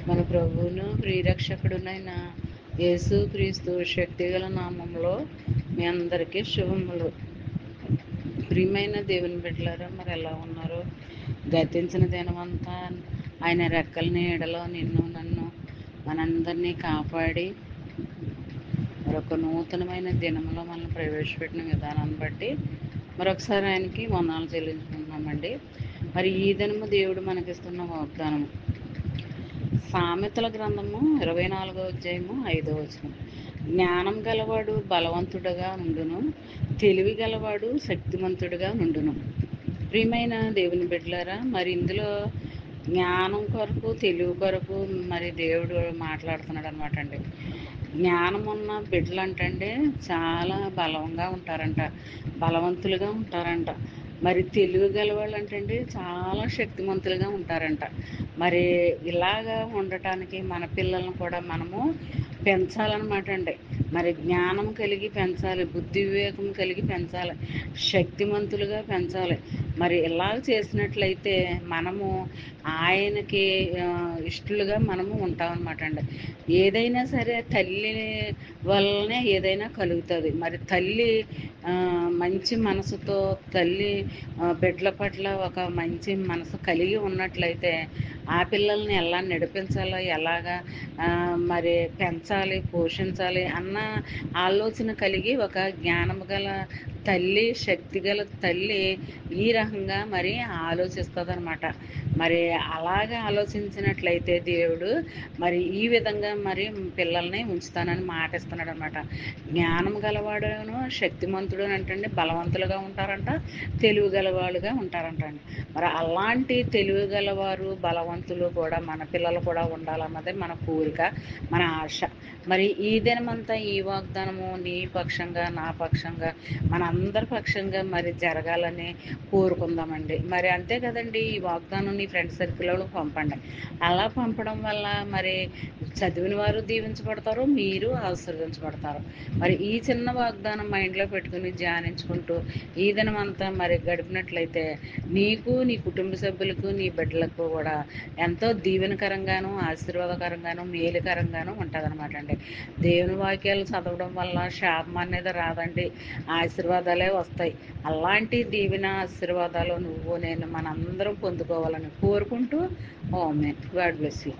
మన ప్రభువును ప్రియరక్షకుడునైన యేసు క్రీస్తు శక్తిగల నామంలో మీ అందరికీ శుభములు. ప్రియమైన దేవుని బిడ్డలారా, మరి ఎలా ఉన్నారు? గతించిన దినమంతా ఆయన రెక్కల నీడలో నన్ను మనందరినీ కాపాడి మరొక నూతనమైన దినంలో మనల్ని ప్రవేశపెట్టిన విధానాన్ని బట్టి మరొకసారి ఆయనకి వందనాలు చెల్లించుకుంటున్నామండి. మరి ఈ దినము దేవుడు మనకిస్తున్న వాగ్దానం సామెతల గ్రంథము 24వ అధ్యాయము 5వ వచనం. జ్ఞానం గలవాడు బలవంతుడుగా నుండును, తెలివి గలవాడు శక్తిమంతుడుగా నుండును. ప్రియమైన దేవుని బిడ్డలారా, మరి ఇందులో జ్ఞానం కొరకు తెలివి కొరకు మరి దేవుడు మాట్లాడుతున్నాడు అనమాట అండి. జ్ఞానం ఉన్న బిడ్డలు అంటండి చాలా బలంగా ఉంటారంట, బలవంతులుగా ఉంటారంట. మరి తెలివి గలవాళ్ళు అంటండి చాలా శక్తిమంతులుగా ఉంటారంట. మరి ఇలాగా ఉండటానికి మన పిల్లలను కూడా మనము పెంచాలన్నమాట అండి. మరి జ్ఞానం కలిగి పెంచాలి, బుద్ధి వివేకం కలిగి పెంచాలి, శక్తిమంతులుగా పెంచాలి. మరి ఇలా చేసినట్లయితే మనము ఆయనకి ఇష్టలుగా మనము ఉంటామన్నమాట అండి. ఏదైనా సరే తల్లి వల్లనే ఏదైనా కలుగుతుంది. మరి తల్లి మంచి మనసుతో తల్లి బిడ్డల పట్ల ఒక మంచి మనసు కలిగి ఉన్నట్లయితే ఆ పిల్లల్ని ఎలా నడిపించాలో, ఎలాగా మరి పెంచాలి, పోషించాలి అన్న ఆలోచన కలిగి ఒక జ్ఞానం గల తల్లి, శక్తి గల తల్లి ఈ రకంగా మరి ఆలోచిస్తుంది అనమాట. మరి అలాగే ఆలోచించినట్లయితే దేవుడు మరి ఈ విధంగా మరి పిల్లల్ని ఉంచుతానని మాట ఇస్తున్నాడు అనమాట. జ్ఞానం గలవాడును శక్తిమంతుడు అంటే బలవంతులుగా ఉంటారంట, తెలివి గలవాళ్ళుగా ఉంటారంట అండి. మరి అలాంటి తెలివి గలవారు బలవంతులు కూడా మన పిల్లలు కూడా ఉండాలన్నదే మన కోరిక, మన ఆశ. మరి ఈ దినమంతా ఈ వాగ్దానము నీ పక్షంగా, నా పక్షంగా, మన అందరి పక్షంగా మరి జరగాలని కోరుకుందామండి. మరి అంతే కదండి, ఈ వాగ్దానం నీ ఫ్రెండ్ సర్కిల్లో పంపండి. అలా పంపడం వల్ల మరి చదివిన వారు దీవించబడతారు, మీరు ఆశీర్వదించబడతారు. మరి ఈ చిన్న వాగ్దానం మైండ్లో పెట్టుకుని ధ్యానించుకుంటూ ఈ దినమంతా మరి గడిపినట్లయితే నీకు, నీ కుటుంబ సభ్యులకు, నీ బిడ్డలకు కూడా ఎంతో దీవెనకరంగాను, ఆశీర్వాదకరంగాను, మేలుకరంగాను ఉంటుందన్నమాట అండి. దేవుని వాక్యాలు చదవడం వల్ల శాపం అనేది రాదండి, ఆశీర్వాదాలే వస్తాయి. అలాంటి దీవెన ఆశీర్వాదాలు నువ్వు నేను మనందరం పొందుకోవాలని కోరుకుంటూ ఆమేన్. God bless you.